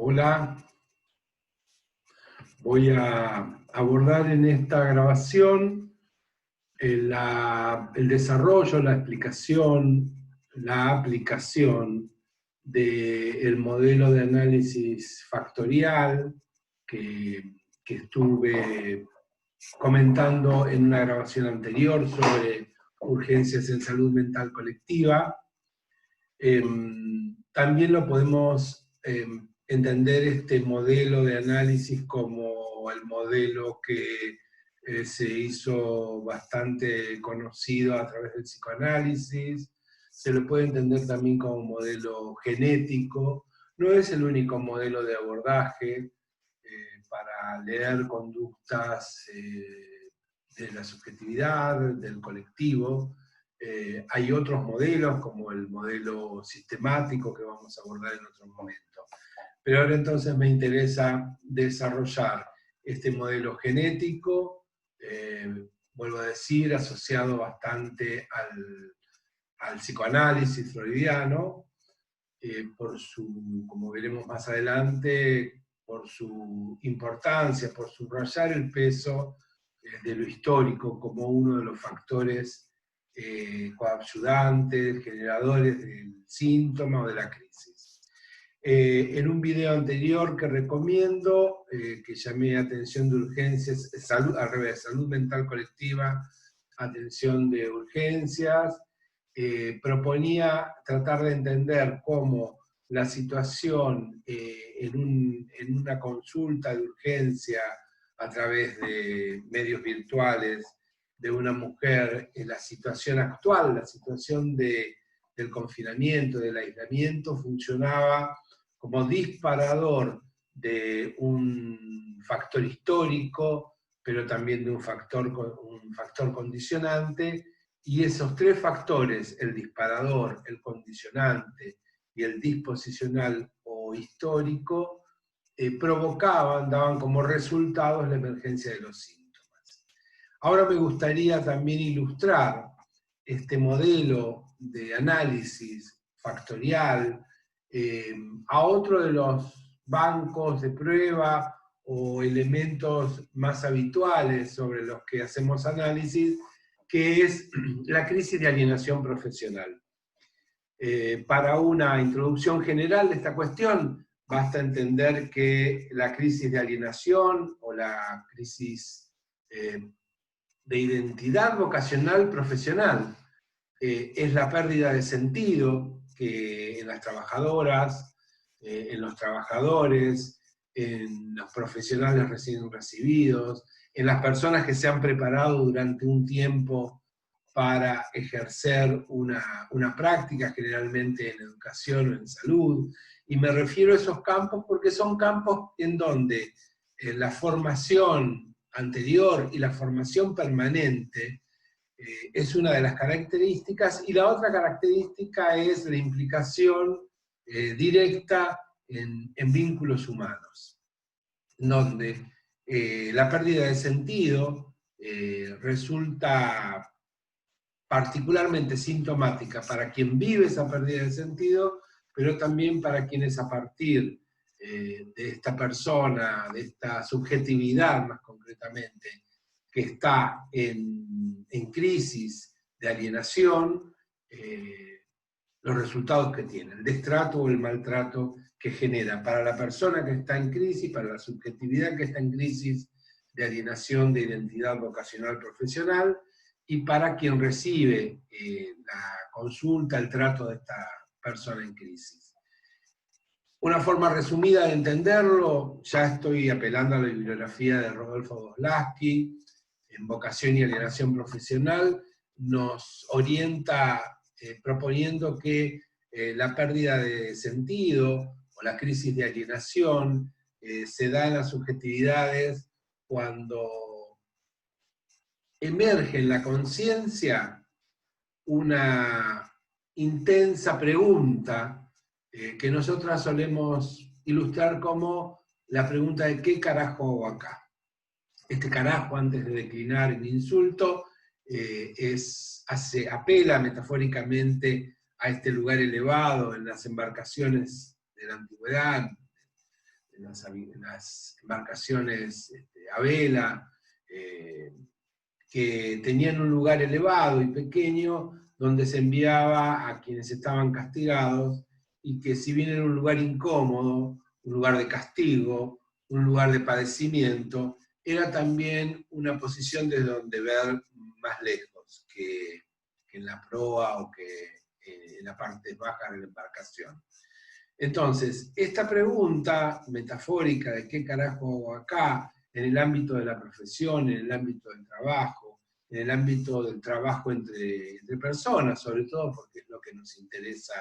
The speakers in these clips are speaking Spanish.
Hola, voy a abordar en esta grabación el desarrollo, la explicación, la aplicación del modelo de análisis factorial que estuve comentando en una grabación anterior sobre urgencias en salud mental colectiva. También lo podemos entender este modelo de análisis como el modelo que se hizo bastante conocido a través del psicoanálisis. Se lo puede entender también como modelo genético. No es el único modelo de abordaje para leer conductas de la subjetividad, del colectivo. Hay otros modelos, como el modelo sistemático que vamos a abordar en otro momento. Pero ahora entonces me interesa desarrollar este modelo genético, vuelvo a decir, asociado bastante al psicoanálisis freudiano, como veremos más adelante, por su importancia, por subrayar el peso de lo histórico como uno de los factores coayudantes, generadores del síntoma o de la crisis. En un video anterior que recomiendo, que llamé atención de urgencias, al revés, salud mental colectiva, atención de urgencias, proponía tratar de entender cómo la situación en una consulta de urgencia a través de medios virtuales de una mujer, en la situación actual, la situación del confinamiento, del aislamiento, funcionaba como disparador de un factor histórico, pero también de un factor condicionante, y esos tres factores, el disparador, el condicionante y el disposicional o histórico, daban como resultados la emergencia de los síntomas. Ahora me gustaría también ilustrar este modelo de análisis factorial a otro de los bancos de prueba o elementos más habituales sobre los que hacemos análisis, que es la crisis de alienación profesional. Para una introducción general de esta cuestión, basta entender que la crisis de alienación o la crisis de identidad vocacional profesional es la pérdida de sentido que en las trabajadoras, en los trabajadores, en los profesionales recién recibidos, en las personas que se han preparado durante un tiempo para ejercer una práctica, generalmente en educación o en salud, y me refiero a esos campos porque son campos en donde la formación anterior y la formación permanente es una de las características, y la otra característica es la implicación directa en vínculos humanos, donde la pérdida de sentido resulta particularmente sintomática para quien vive esa pérdida de sentido, pero también para quienes a partir de esta persona, de esta subjetividad más concretamente, que está en crisis de alienación, los resultados que tiene, el destrato o el maltrato que genera para la persona que está en crisis, para la subjetividad que está en crisis de alienación de identidad vocacional profesional, y para quien recibe la consulta, el trato de esta persona en crisis. Una forma resumida de entenderlo, ya estoy apelando a la bibliografía de Rodolfo Voslaski, en Vocación y Alienación Profesional, nos orienta proponiendo que la pérdida de sentido o la crisis de alienación se da en las subjetividades cuando emerge en la conciencia una intensa pregunta que nosotras solemos ilustrar como la pregunta de ¿qué carajo hago acá? Este carajo, antes de declinar en insulto, apela metafóricamente a este lugar elevado en las embarcaciones de la antigüedad, en las embarcaciones a vela, que tenían un lugar elevado y pequeño donde se enviaba a quienes estaban castigados, y que si bien era un lugar incómodo, un lugar de castigo, un lugar de padecimiento, era también una posición desde donde ver más lejos que en la proa o que en la parte baja de la embarcación. Entonces, esta pregunta metafórica de qué carajo hago acá, en el ámbito de la profesión, en el ámbito del trabajo, en el ámbito del trabajo entre personas, sobre todo porque es lo que nos interesa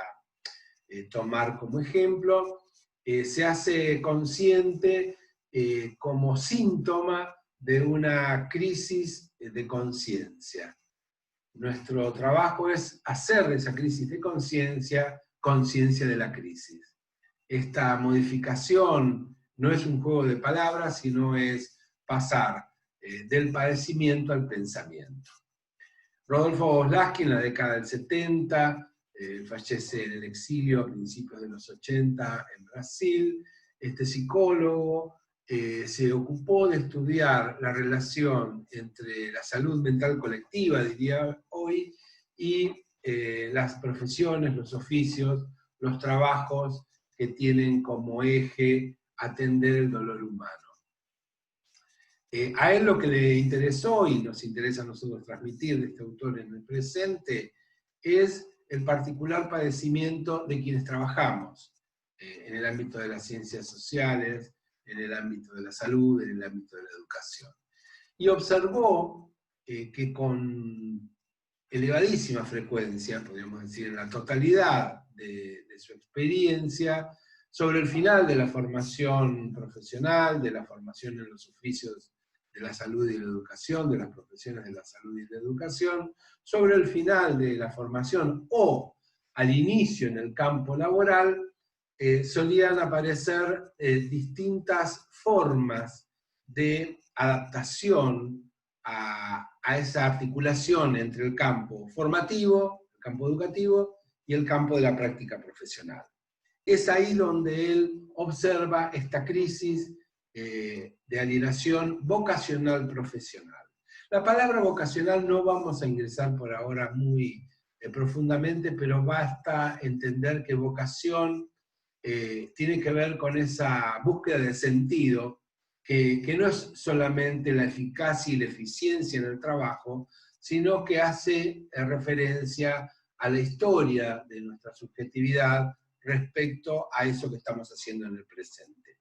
tomar como ejemplo, se hace consciente como síntoma de una crisis de conciencia. Nuestro trabajo es hacer de esa crisis de conciencia conciencia de la crisis. Esta modificación no es un juego de palabras, sino es pasar del padecimiento al pensamiento. Rodolfo Voslaski, en la década del 70, fallece en el exilio a principios de los 80 en Brasil. Este psicólogo se ocupó de estudiar la relación entre la salud mental colectiva, diría hoy, y las profesiones, los oficios, los trabajos que tienen como eje atender el dolor humano. A él lo que le interesó, y nos interesa a nosotros transmitir de este autor en el presente, es el particular padecimiento de quienes trabajamos en el ámbito de las ciencias sociales, en el ámbito de la salud, en el ámbito de la educación. Y observó que con elevadísima frecuencia, podríamos decir en la totalidad de su experiencia, sobre el final de la formación profesional, de la formación en los oficios de la salud y la educación, de las profesiones de la salud y la educación, sobre el final de la formación o al inicio en el campo laboral, solían aparecer distintas formas de adaptación a esa articulación entre el campo formativo, el campo educativo y el campo de la práctica profesional. Es ahí donde él observa esta crisis de alienación vocacional profesional. La palabra vocacional no vamos a ingresar por ahora muy profundamente, pero basta entender que vocación tiene que ver con esa búsqueda de sentido, que no es solamente la eficacia y la eficiencia en el trabajo, sino que hace referencia a la historia de nuestra subjetividad respecto a eso que estamos haciendo en el presente.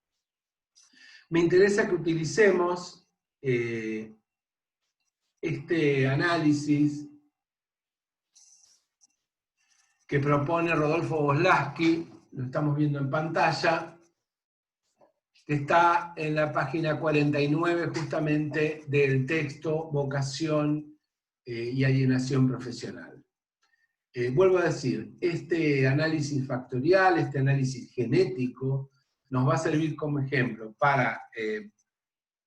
Me interesa que utilicemos este análisis que propone Rodolfo Voslaski, lo estamos viendo en pantalla, que está en la página 49 justamente del texto Vocación y Alienación Profesional. Vuelvo a decir, este análisis factorial, este análisis genético, nos va a servir como ejemplo para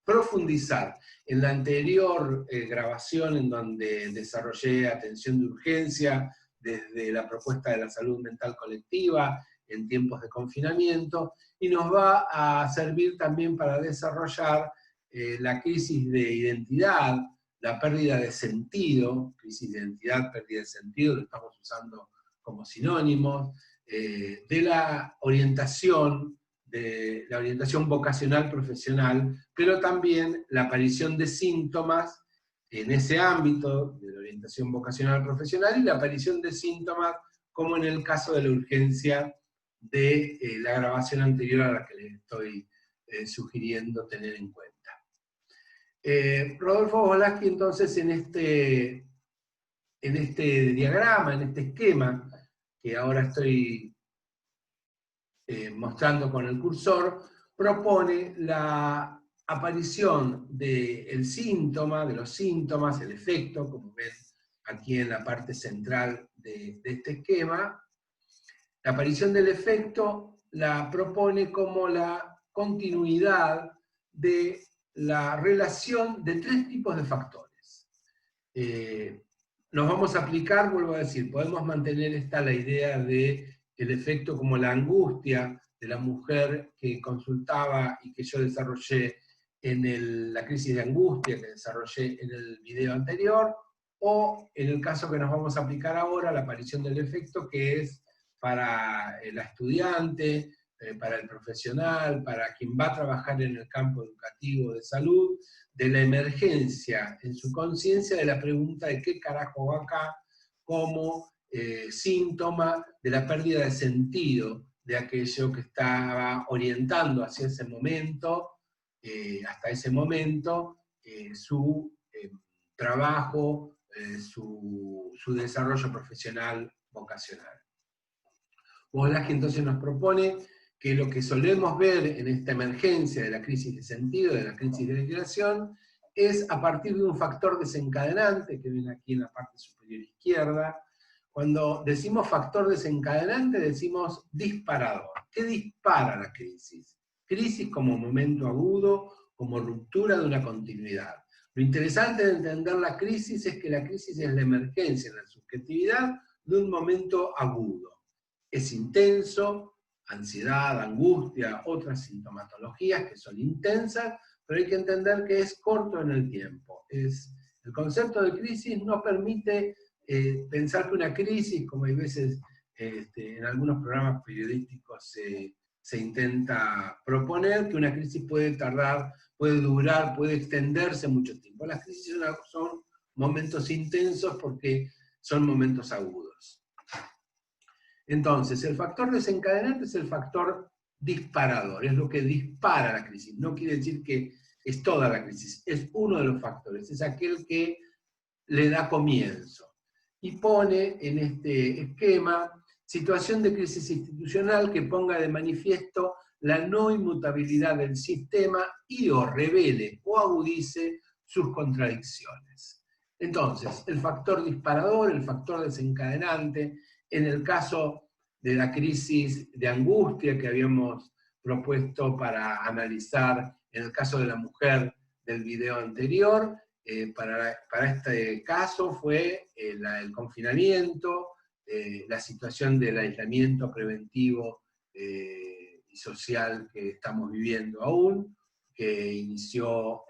profundizar en la anterior grabación en donde desarrollé atención de urgencia desde la propuesta de la salud mental colectiva en tiempos de confinamiento, y nos va a servir también para desarrollar la crisis de identidad, la pérdida de sentido, crisis de identidad, pérdida de sentido, lo estamos usando como sinónimos, de la orientación vocacional profesional, pero también la aparición de síntomas en ese ámbito de la orientación vocacional profesional y la aparición de síntomas como en el caso de la urgencia de la grabación anterior a la que les estoy sugiriendo tener en cuenta. Rodolfo Voslaski entonces en este diagrama, en este esquema que ahora estoy mostrando con el cursor, propone la aparición del síntoma, de los síntomas, el efecto, como ven aquí en la parte central de este esquema. La aparición del efecto la propone como la continuidad de la relación de tres tipos de factores. Nos vamos a aplicar, vuelvo a decir, podemos mantener la idea de el efecto como la angustia de la mujer que consultaba y que yo desarrollé en la crisis de angustia que desarrollé en el video anterior, o en el caso que nos vamos a aplicar ahora, la aparición del efecto, que es para la estudiante, para el profesional, para quien va a trabajar en el campo educativo de salud, de la emergencia en su conciencia de la pregunta de qué carajo va acá, como síntoma de la pérdida de sentido de aquello que estaba orientando hacia ese momento, hasta ese momento, su trabajo, su desarrollo profesional vocacional. Wolaski entonces nos propone que lo que solemos ver en esta emergencia de la crisis de sentido, de la crisis de liberación, es a partir de un factor desencadenante, que viene aquí en la parte superior izquierda. Cuando decimos factor desencadenante, decimos disparador. ¿Qué dispara la crisis? Crisis como momento agudo, como ruptura de una continuidad. Lo interesante de entender la crisis es que la crisis es la emergencia en la subjetividad de un momento agudo. Es intenso, ansiedad, angustia, otras sintomatologías que son intensas, pero hay que entender que es corto en el tiempo. El concepto de crisis no permite pensar que una crisis, como hay veces en algunos programas periodísticos se intenta proponer, que una crisis puede tardar, puede durar, puede extenderse mucho tiempo. Las crisis son momentos intensos porque son momentos agudos. Entonces, el factor desencadenante es el factor disparador, es lo que dispara la crisis. No quiere decir que es toda la crisis, es uno de los factores, es aquel que le da comienzo. Y pone en este esquema situación de crisis institucional que ponga de manifiesto la no inmutabilidad del sistema y o revele o agudice sus contradicciones. Entonces, el factor disparador, el factor desencadenante, en el caso de la crisis de angustia que habíamos propuesto para analizar, en el caso de la mujer del video anterior, para este caso fue el confinamiento, la situación del aislamiento preventivo y social que estamos viviendo aún, que inició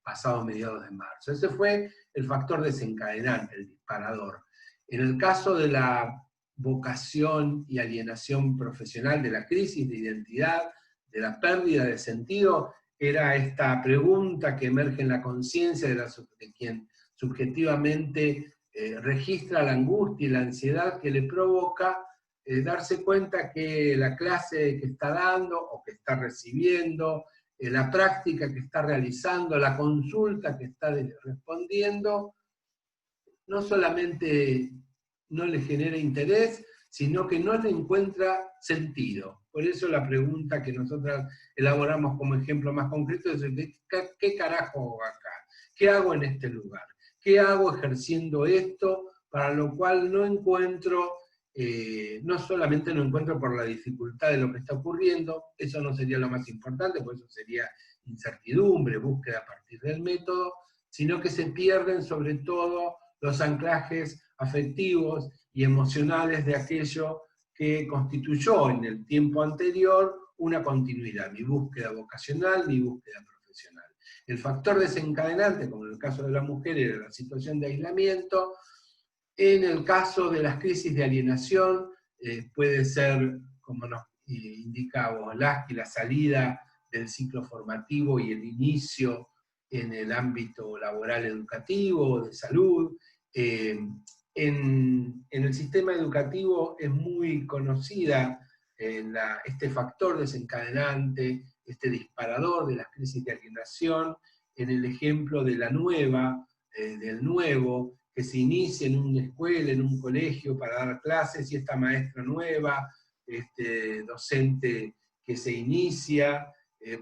pasado mediados de marzo. Ese fue el factor desencadenante, el disparador. En el caso de la vocación y alienación profesional, de la crisis de identidad, de la pérdida de sentido, era esta pregunta que emerge en la conciencia de quien subjetivamente registra la angustia y la ansiedad que le provoca darse cuenta que la clase que está dando o que está recibiendo, la práctica que está realizando, la consulta que está respondiendo, no solamente no le genera interés, sino que no le encuentra sentido. Por eso la pregunta que nosotros elaboramos como ejemplo más concreto es ¿qué carajo hago acá? ¿Qué hago en este lugar? ¿Qué hago ejerciendo esto? Para lo cual no encuentro, no solamente no encuentro por la dificultad de lo que está ocurriendo, eso no sería lo más importante, porque eso sería incertidumbre, búsqueda a partir del método, sino que se pierden sobre todo los anclajes afectivos y emocionales de aquello que constituyó en el tiempo anterior una continuidad, mi búsqueda vocacional, mi búsqueda profesional. El factor desencadenante, como en el caso de la mujer, era la situación de aislamiento. En el caso de las crisis de alienación, puede ser, como nos indica Wolaski, la salida del ciclo formativo y el inicio en el ámbito laboral educativo, de salud. En el sistema educativo es muy conocida este factor desencadenante, este disparador de las crisis de alienación, en el ejemplo de la nueva, del nuevo, que se inicia en una escuela, en un colegio para dar clases, y esta maestra nueva, este docente que se inicia,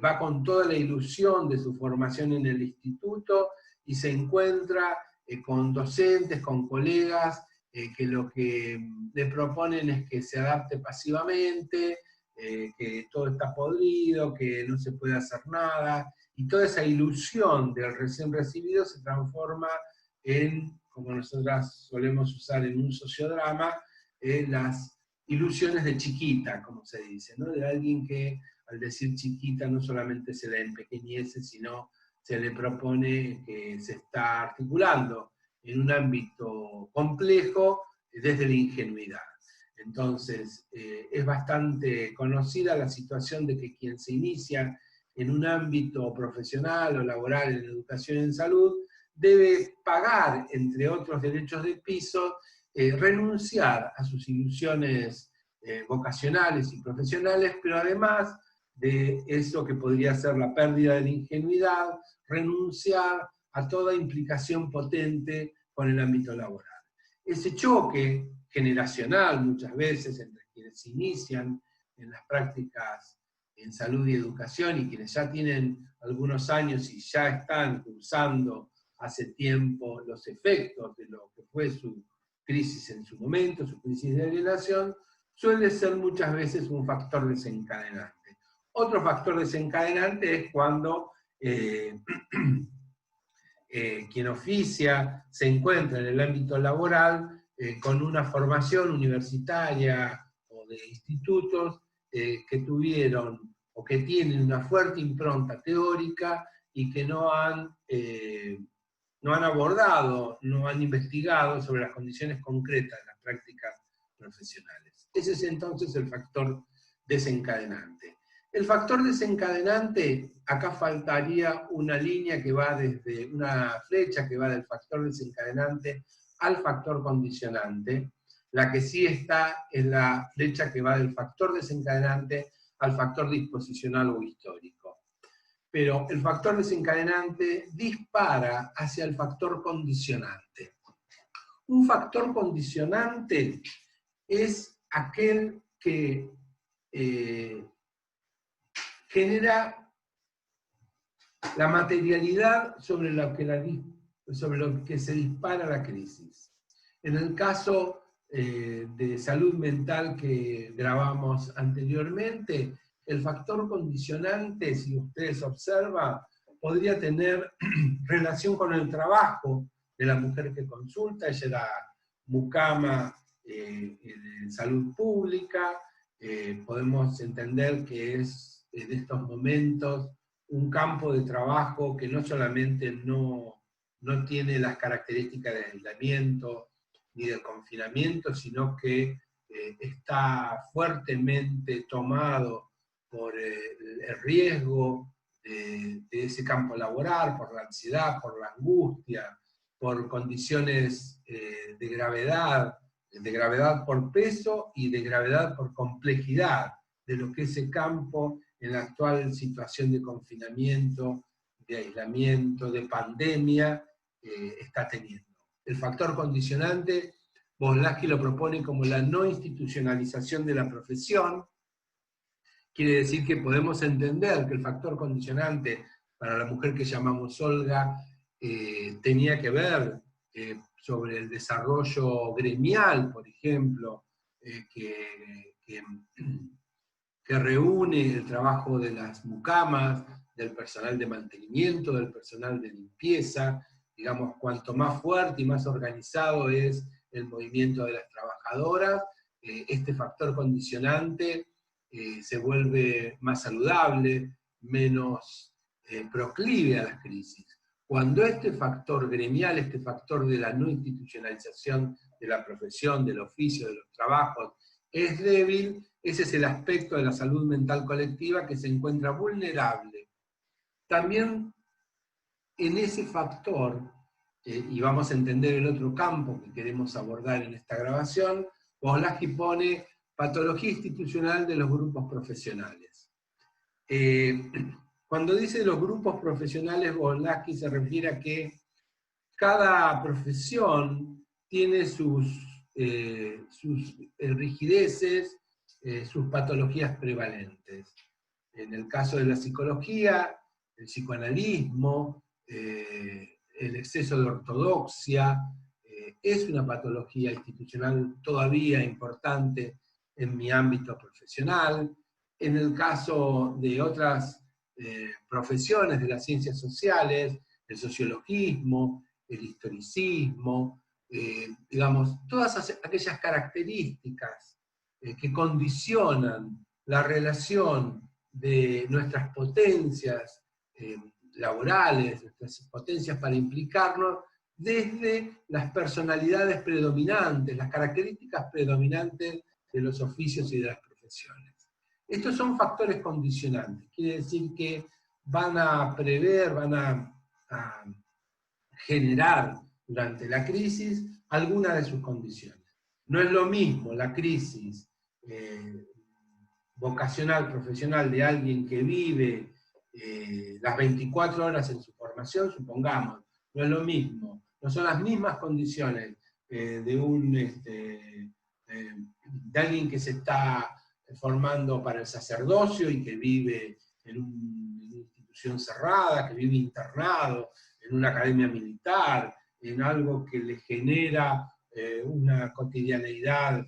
va con toda la ilusión de su formación en el instituto y se encuentra con docentes, con colegas, que lo que le proponen es que se adapte pasivamente, que todo está podrido, que no se puede hacer nada, y toda esa ilusión del recién recibido se transforma en, como nosotras solemos usar en un sociodrama, las ilusiones de chiquita, como se dice, ¿no? De alguien que al decir chiquita no solamente se la empequeñece, sino se le propone que se está articulando en un ámbito complejo desde la ingenuidad. Entonces, es bastante conocida la situación de que quien se inicia en un ámbito profesional o laboral en educación y en salud debe pagar, entre otros derechos de piso, renunciar a sus ilusiones vocacionales y profesionales, pero además de eso que podría ser la pérdida de la ingenuidad, renunciar a toda implicación potente con el ámbito laboral. Ese choque generacional muchas veces entre quienes se inician en las prácticas en salud y educación y quienes ya tienen algunos años y ya están cursando hace tiempo los efectos de lo que fue su crisis en su momento, su crisis de alienación, suele ser muchas veces un factor desencadenante. Otro factor desencadenante es cuando quien oficia se encuentra en el ámbito laboral con una formación universitaria o de institutos que tuvieron o que tienen una fuerte impronta teórica y que no han abordado, no han investigado sobre las condiciones concretas de las prácticas profesionales. Ese es entonces el factor desencadenante. El factor desencadenante, acá faltaría una línea que va desde, una flecha que va del factor desencadenante al factor condicionante. La que sí está es la flecha que va del factor desencadenante al factor disposicional o histórico. Pero el factor desencadenante dispara hacia el factor condicionante. Un factor condicionante es aquel que genera la materialidad sobre lo que se dispara la crisis. En el caso de salud mental que grabamos anteriormente, el factor condicionante, si ustedes observan, podría tener relación con el trabajo de la mujer que consulta. Ella era mucama en salud pública. Podemos entender que es en estos momentos un campo de trabajo que no solamente no tiene las características de aislamiento ni de confinamiento, sino que está fuertemente tomado por el riesgo de ese campo laboral, por la ansiedad, por la angustia, por condiciones de gravedad por peso y de gravedad por complejidad de lo que ese campo en la actual situación de confinamiento, de aislamiento, de pandemia, está teniendo. El factor condicionante, Voslansky lo propone como la no institucionalización de la profesión. Quiere decir que podemos entender que el factor condicionante para la mujer que llamamos Olga tenía que ver sobre el desarrollo gremial, por ejemplo, que reúne el trabajo de las mucamas, del personal de mantenimiento, del personal de limpieza. Digamos, cuanto más fuerte y más organizado es el movimiento de las trabajadoras, este factor condicionante se vuelve más saludable, menos proclive a las crisis. Cuando este factor gremial, este factor de la no institucionalización de la profesión, del oficio, de los trabajos, es débil, ese es el aspecto de la salud mental colectiva que se encuentra vulnerable. También en ese factor, y vamos a entender el otro campo que queremos abordar en esta grabación, Voslansky pone patología institucional de los grupos profesionales. Cuando dice los grupos profesionales, Voslansky se refiere a que cada profesión tiene sus rigideces, sus patologías prevalentes. En el caso de la psicología, el psicoanalismo, el exceso de ortodoxia, es una patología institucional todavía importante en mi ámbito profesional. En el caso de otras profesiones de las ciencias sociales, el sociologismo, el historicismo, digamos, todas aquellas características que condicionan la relación de nuestras potencias laborales, nuestras potencias para implicarnos, desde las personalidades predominantes, las características predominantes de los oficios y de las profesiones. Estos son factores condicionantes, quiere decir que van a prever, van a generar durante la crisis alguna de sus condiciones. No es lo mismo la crisis vocacional, profesional de alguien que vive las 24 horas en su formación, supongamos, no es lo mismo, no son las mismas condiciones de alguien que se está formando para el sacerdocio y que vive en una institución cerrada, que vive internado, en una academia militar, en algo que le genera una cotidianeidad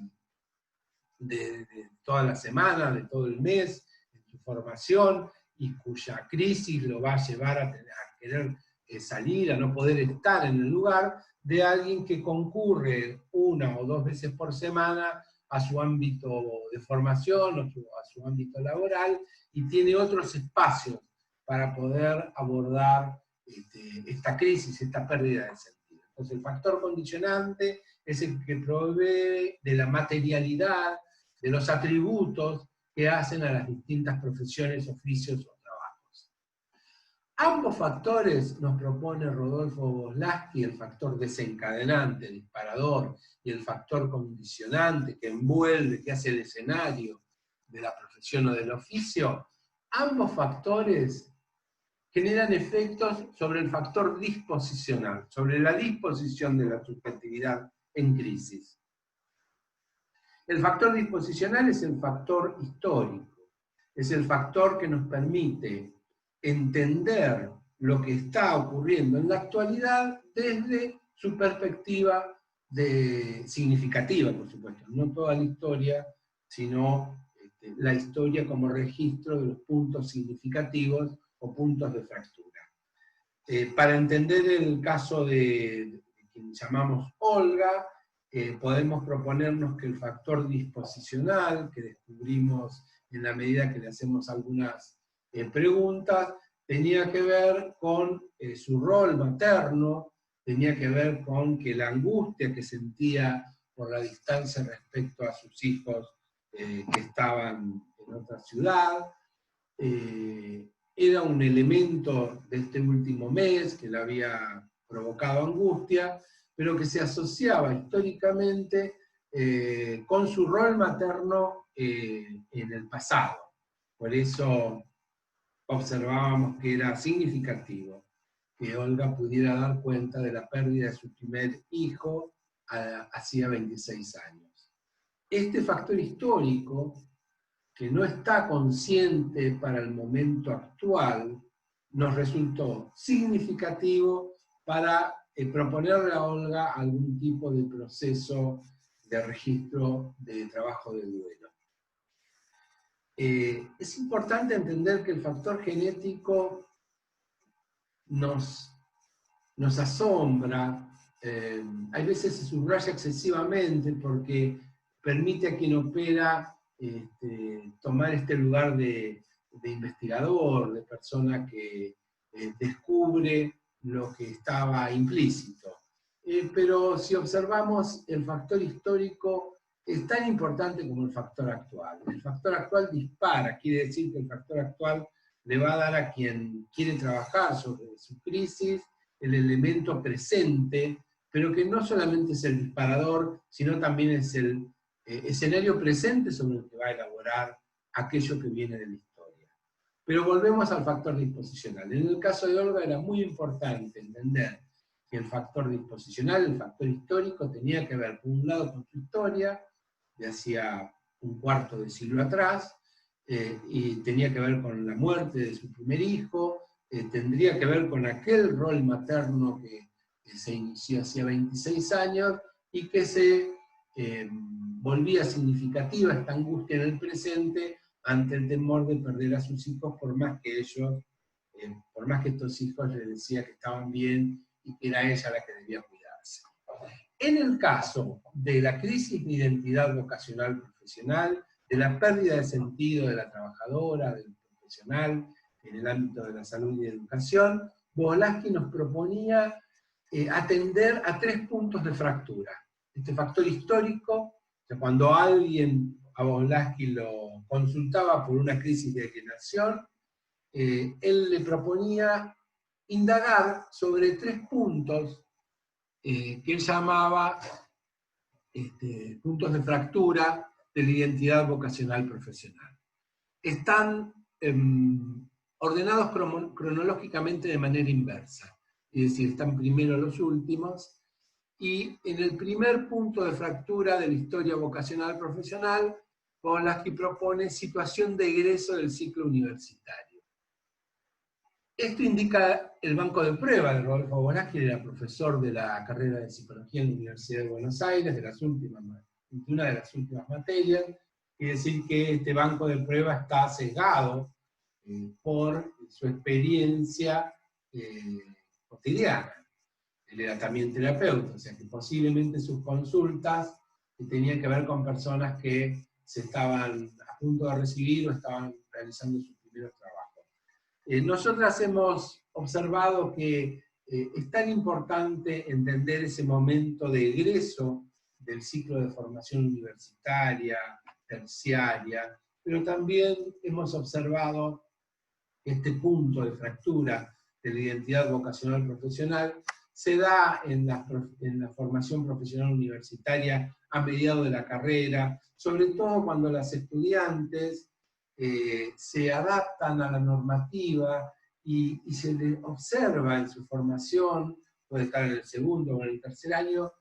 de toda la semana, de todo el mes, en su formación, y cuya crisis lo va a llevar a querer salir, a no poder estar en el lugar, de alguien que concurre 1 o 2 veces por semana a su ámbito de formación, a su ámbito laboral, y tiene otros espacios para poder abordar esta crisis, esta pérdida de sentido. Entonces el factor condicionante es el que provee de la materialidad, de los atributos que hacen a las distintas profesiones, oficios o trabajos. Ambos factores nos propone Rodolfo Voslansky, el factor desencadenante, disparador, y el factor condicionante que envuelve, que hace el escenario de la profesión o del oficio. Ambos factores generan efectos sobre el factor disposicional, sobre la disposición de la subjetividad en crisis. El factor disposicional es el factor histórico, es el factor que nos permite entender lo que está ocurriendo en la actualidad desde su perspectiva significativa, por supuesto, no toda la historia, sino la historia como registro de los puntos significativos o puntos de fractura. Para entender el caso de quien llamamos Olga, podemos proponernos que el factor disposicional, que descubrimos en la medida que le hacemos algunas preguntas, tenía que ver con su rol materno, tenía que ver con que la angustia que sentía por la distancia respecto a sus hijos que estaban en otra ciudad, era un elemento de este último mes que le había provocado angustia, pero que se asociaba históricamente con su rol materno en el pasado. Por eso observábamos que era significativo que Olga pudiera dar cuenta de la pérdida de su primer hijo hacía 26 años. Este factor histórico, que no está consciente para el momento actual, nos resultó significativo para proponerle a Olga algún tipo de proceso de registro de trabajo de duelo. Es importante entender que el factor genético nos asombra, hay veces se subraya excesivamente porque permite a quien opera tomar este lugar de investigador, de persona que descubre lo que estaba implícito. Pero si observamos, el factor histórico es tan importante como el factor actual. El factor actual dispara, quiere decir que el factor actual le va a dar a quien quiere trabajar sobre su crisis el elemento presente, pero que no solamente es el disparador, sino también es el escenario presente sobre el que va a elaborar aquello que viene de la historia. Pero volvemos al factor disposicional. En el caso de Olga era muy importante entender que el factor disposicional, el factor histórico, tenía que ver, por un lado, con su historia, de hacía un cuarto de siglo atrás, y tenía que ver con la muerte de su primer hijo, tendría que ver con aquel rol materno que se inició hacía 26 años, y que se volvía significativa esta angustia en el presente ante el temor de perder a sus hijos, por más que estos hijos le decían que estaban bien y que era ella la que debía cuidarse. En el caso de la crisis de identidad vocacional profesional, profesional, de la pérdida de sentido de la trabajadora, del profesional, en el ámbito de la salud y educación, Volodsky nos proponía atender a 3 puntos de fractura. Este factor histórico, o sea, cuando alguien a Volodsky lo consultaba por una crisis de alienación, él le proponía indagar sobre 3 puntos que él llamaba puntos de fractura de la identidad vocacional profesional. Están ordenados cronológicamente de manera inversa, es decir, están primero los últimos, y en el primer punto de fractura de la historia vocacional profesional, Volodsky propone situación de egreso del ciclo universitario. Esto indica el banco de prueba de Rodolfo Volodsky, era profesor de la carrera de Psicología en la Universidad de Buenos Aires, una de las últimas materias. Quiere decir que este banco de prueba está sesgado por su experiencia cotidiana. Él era también terapeuta, o sea que posiblemente sus consultas tenían que ver con personas que se estaban a punto de recibir o estaban realizando sus primeros trabajos. Nosotras hemos observado que es tan importante entender ese momento de egreso del ciclo de formación universitaria, terciaria, pero también hemos observado que este punto de fractura de la identidad vocacional profesional se da en la formación profesional universitaria a mediados de la carrera, sobre todo cuando las estudiantes se adaptan a la normativa y se les observa en su formación, puede estar en el segundo o en el tercer año,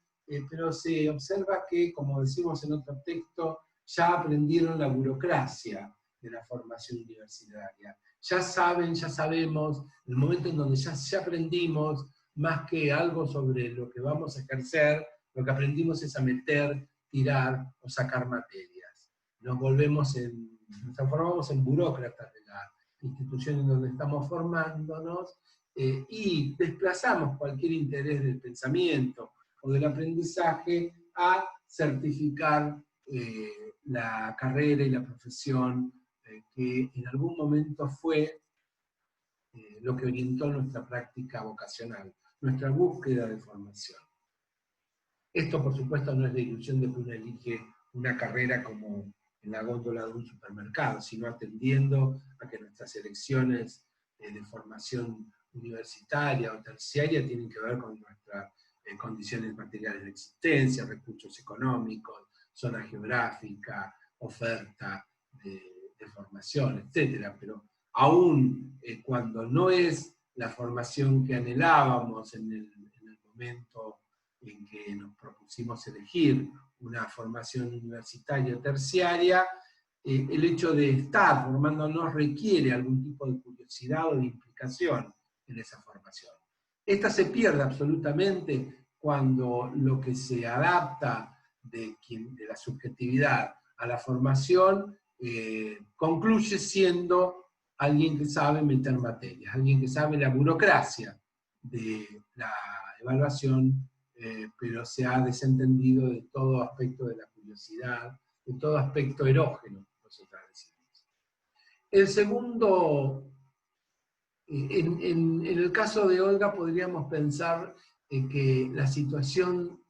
pero se observa que, como decimos en otro texto, ya aprendieron la burocracia de la formación universitaria. Ya saben, ya sabemos, el momento en donde ya aprendimos, más que algo sobre lo que vamos a ejercer, lo que aprendimos es a meter, tirar o sacar materias. Nos transformamos en burócratas de la institución en donde estamos formándonos y desplazamos cualquier interés del pensamiento o del aprendizaje a certificar la carrera y la profesión que en algún momento fue lo que orientó nuestra práctica vocacional, nuestra búsqueda de formación. Esto, por supuesto, no es la ilusión de que uno elige una carrera como en la góndola de un supermercado, sino atendiendo a que nuestras elecciones de formación universitaria o terciaria tienen que ver con nuestras condiciones materiales de existencia, recursos económicos, zona geográfica, oferta de formación, etc. Pero aún cuando no es la formación que anhelábamos en el momento en que nos propusimos elegir una formación universitaria o terciaria, el hecho de estar formándonos requiere algún tipo de curiosidad o de implicación en esa formación. Esta se pierde absolutamente cuando lo que se adapta de la subjetividad a la formación concluye siendo alguien que sabe meter materias, alguien que sabe la burocracia de la evaluación, pero se ha desentendido de todo aspecto de la curiosidad, de todo aspecto erógeno, nosotros decimos. El segundo, en el caso de Olga podríamos pensar que la situación,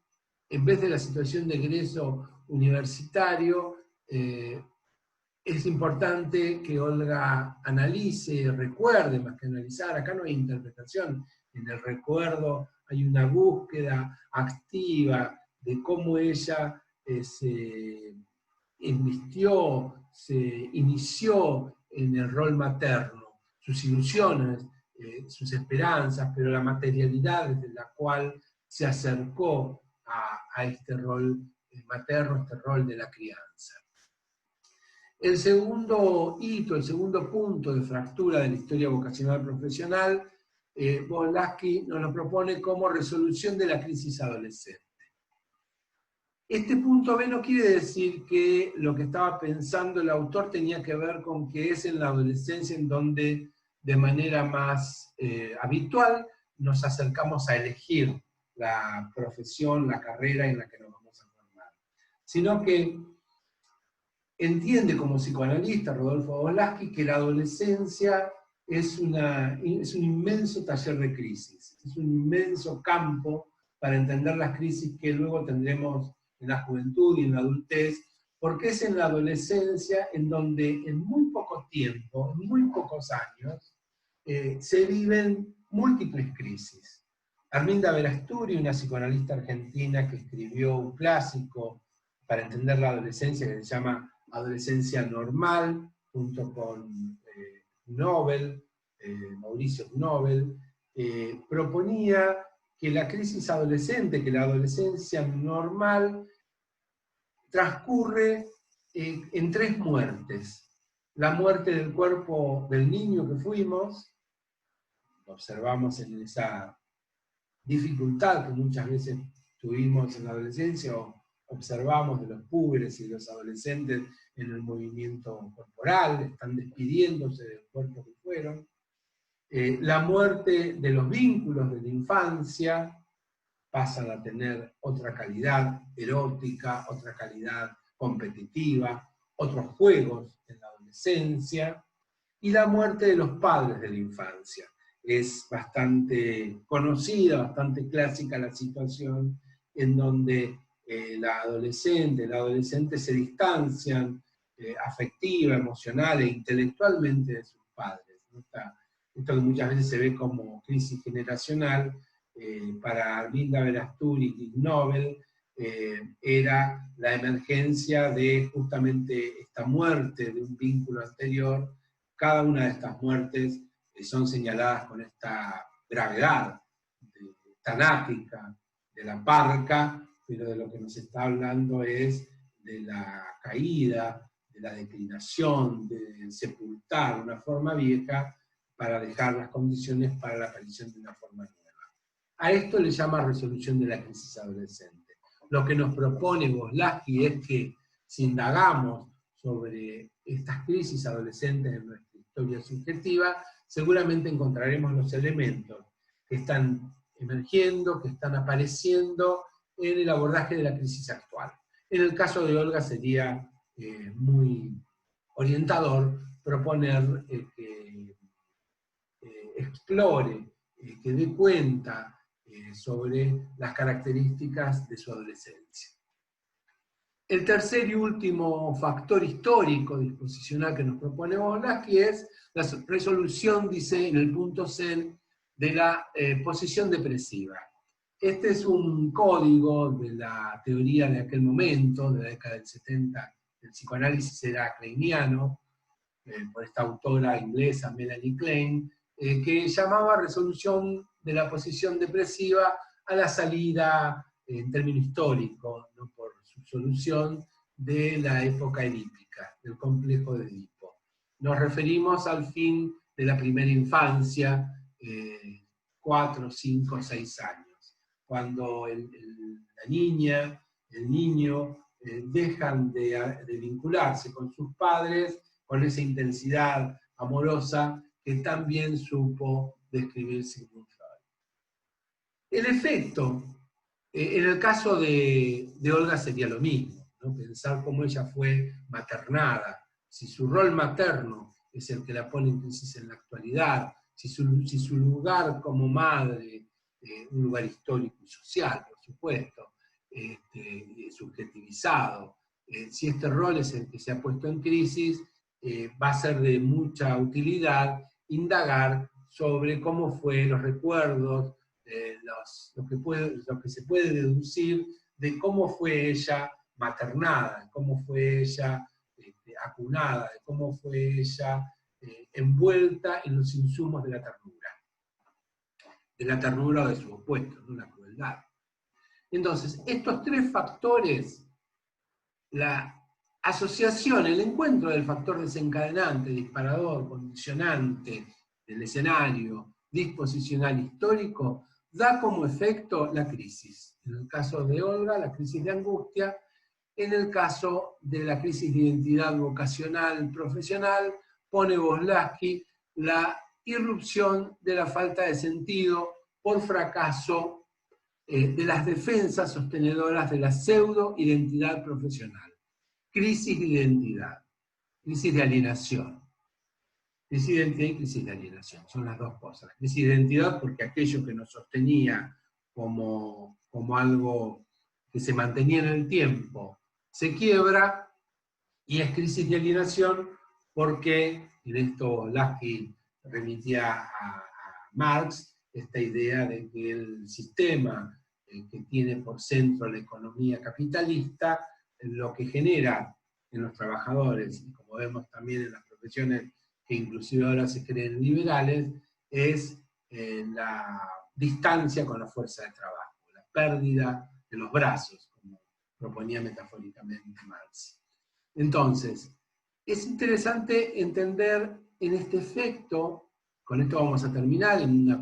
en vez de la situación de egreso universitario, es importante que Olga analice, recuerde, más que analizar, acá no hay interpretación, en el recuerdo hay una búsqueda activa de cómo ella se invistió, se inició en el rol materno, sus ilusiones, sus esperanzas, pero la materialidad desde la cual se acercó a este rol materno, este rol de la crianza. El segundo hito, el segundo punto de fractura de la historia vocacional profesional, Volodsky nos lo propone como resolución de la crisis adolescente. Este punto B no quiere decir que lo que estaba pensando el autor tenía que ver con que es en la adolescencia en donde de manera más habitual nos acercamos a elegir la profesión, la carrera en la que nos vamos a formar, sino que entiende como psicoanalista, Rodolfo Volaschi, que la adolescencia es un inmenso taller de crisis, es un inmenso campo para entender las crisis que luego tendremos en la juventud y en la adultez, porque es en la adolescencia en donde en muy poco tiempo, en muy pocos años, se viven múltiples crisis. Arminda Verasturi, una psicoanalista argentina que escribió un clásico para entender la adolescencia que se llama Adolescencia Normal, junto con Nobel, Mauricio Nobel, proponía que la crisis adolescente, que la adolescencia normal, transcurre en 3 muertes. La muerte del cuerpo del niño que fuimos, lo observamos en esa dificultad que muchas veces tuvimos en la adolescencia, o observamos de los púberes y de los adolescentes en el movimiento corporal, están despidiéndose del cuerpo que fueron. La muerte de los vínculos de la infancia, pasan a tener otra calidad erótica, otra calidad competitiva, otros juegos en la adolescencia, y la muerte de los padres de la infancia. Es bastante conocida, bastante clásica la situación en donde la adolescente se distancian afectiva, emocional e intelectualmente de sus padres, ¿no? Esto que muchas veces se ve como crisis generacional, para Arminda Verasturi y Nobel, era la emergencia de justamente esta muerte de un vínculo anterior. Cada una de estas muertes son señaladas con esta gravedad tanática de la parca, pero de lo que nos está hablando es de la caída, de la declinación, de sepultar una forma vieja para dejar las condiciones para la aparición de una forma nueva. A esto le llama resolución de la crisis adolescente. Lo que nos propone Volaschi es que si indagamos sobre estas crisis adolescentes en nuestra historia subjetiva, seguramente encontraremos los elementos que están emergiendo, que están apareciendo en el abordaje de la crisis actual. En el caso de Olga sería muy orientador proponer que explore, que dé cuenta sobre las características de su adolescencia. El tercer y último factor histórico disposicional que nos propone Volaschi es la resolución, dice en el punto C, de la posición depresiva. Este es un código de la teoría de aquel momento, de la década del 70, el psicoanálisis era kleiniano, por esta autora inglesa Melanie Klein, que llamaba resolución de la posición depresiva a la salida, en términos históricos, no por su solución, de la época edípica, del complejo de Edipo. Nos referimos al fin de la primera infancia, 4, 5, 6 años, cuando la niña, el niño, dejan de vincularse con sus padres con esa intensidad amorosa que también supo describir Sigmund Freud. El efecto, en el caso de Olga sería lo mismo, ¿no? Pensar cómo ella fue maternada, si su rol materno es el que la pone en crisis en la actualidad, si su lugar como madre, un lugar histórico y social, por supuesto, subjetivizado, si este rol es el que se ha puesto en crisis, va a ser de mucha utilidad indagar sobre cómo fue los recuerdos, lo que se puede deducir de cómo fue ella maternada, cómo fue ella acunada, de cómo fue ella envuelta en los insumos de la ternura o de su opuesto, ¿no? La crueldad. Entonces, estos 3 factores, la asociación, el encuentro del factor desencadenante, disparador, condicionante del escenario, disposicional histórico, da como efecto la crisis. En el caso de Olga, la crisis de angustia. En el caso de la crisis de identidad vocacional, profesional, pone Volaschi la irrupción de la falta de sentido por fracaso de las defensas sostenedoras de la pseudo-identidad profesional. crisis de identidad, crisis de alienación. Crisis de identidad y crisis de alienación, son las dos cosas. Crisis de identidad porque aquello que nos sostenía como algo que se mantenía en el tiempo se quiebra, y es crisis de alienación porque, en esto Lasky remitía a Marx, esta idea de que el sistema que tiene por centro la economía capitalista, lo que genera en los trabajadores, y como vemos también en las profesiones que inclusive ahora se creen liberales, es la distancia con la fuerza de trabajo, la pérdida de los brazos, como proponía metafóricamente Marx. Entonces, es interesante entender en este efecto, con esto vamos a terminar, en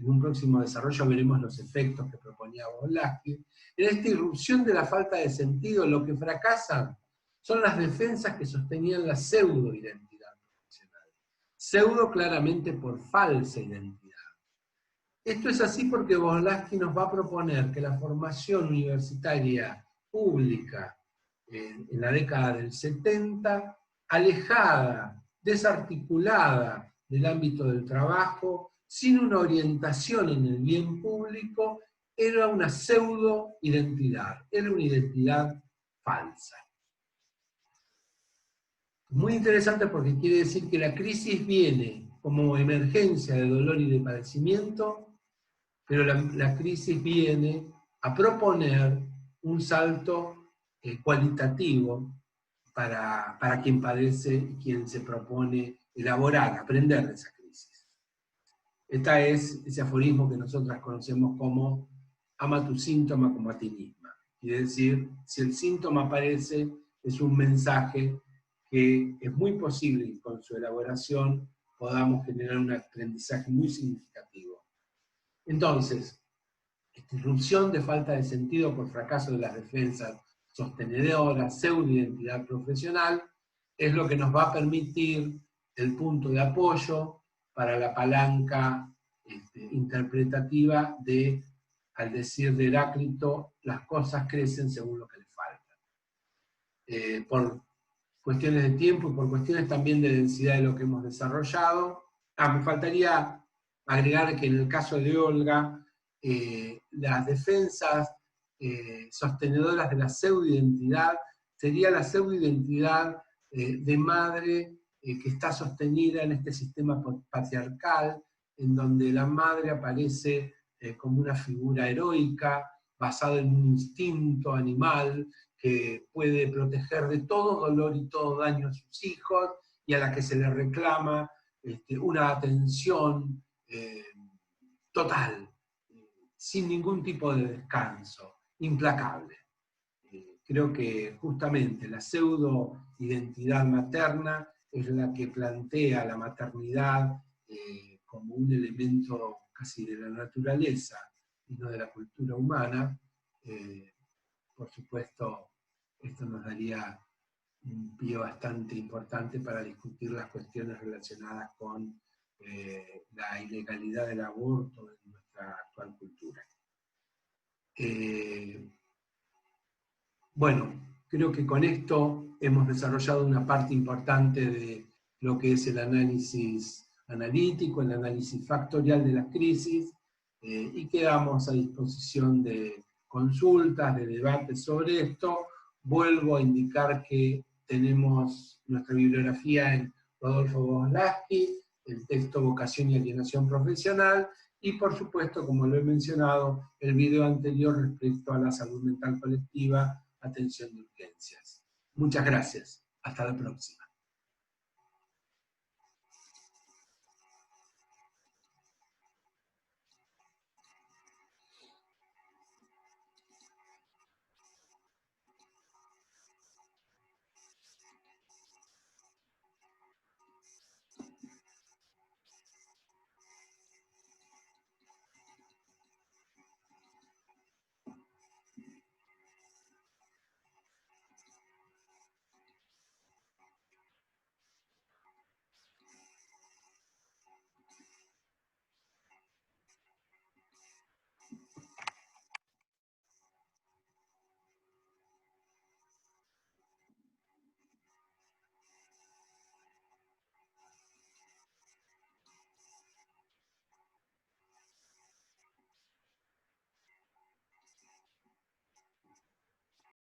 un próximo desarrollo veremos los efectos que proponía Lasky, en esta irrupción de la falta de sentido. Lo que fracasan son las defensas que sostenían la pseudo-identidad profesional. Pseudo claramente por falsa identidad. Esto es así porque Lasky nos va a proponer que la formación universitaria pública en la década del 70, alejada, desarticulada del ámbito del trabajo, sin una orientación en el bien público, era una pseudo-identidad, era una identidad falsa. Muy interesante porque quiere decir que la crisis viene como emergencia de dolor y de padecimiento, pero la crisis viene a proponer un salto cualitativo para quien padece y quien se propone elaborar, aprender de esa crisis. Este es ese aforismo que nosotras conocemos como ama tu síntoma como a ti misma. Quiere decir, si el síntoma aparece, es un mensaje que es muy posible que con su elaboración podamos generar un aprendizaje muy significativo. Entonces, esta irrupción de falta de sentido por fracaso de las defensas sostenedoras, pseudo-identidad profesional, es lo que nos va a permitir el punto de apoyo para la palanca interpretativa de, al decir de Heráclito, las cosas crecen según lo que les falta. Por cuestiones de tiempo y por cuestiones también de densidad de lo que hemos desarrollado. Me faltaría agregar que en el caso de Olga, las defensas sostenedoras de la pseudo-identidad sería la pseudo-identidad de madre que está sostenida en este sistema patriarcal, en donde la madre aparece como una figura heroica, basada en un instinto animal, que puede proteger de todo dolor y todo daño a sus hijos, y a la que se le reclama una atención total, sin ningún tipo de descanso, implacable. Creo que justamente la pseudo-identidad materna es la que plantea la maternidad como un elemento casi de la naturaleza y no de la cultura humana. Por supuesto, esto nos daría un pie bastante importante para discutir las cuestiones relacionadas con la ilegalidad del aborto en nuestra actual cultura. Bueno, creo que con esto hemos desarrollado una parte importante de lo que es el análisis analítico, el análisis factorial de las crisis, y quedamos a disposición de consultas, de debates sobre esto. Vuelvo a indicar que tenemos nuestra bibliografía en Rodolfo Lasky, el texto Vocación y Alienación Profesional, y por supuesto, como lo he mencionado, el video anterior respecto a la salud mental colectiva, atención de urgencias. Muchas gracias. Hasta la próxima.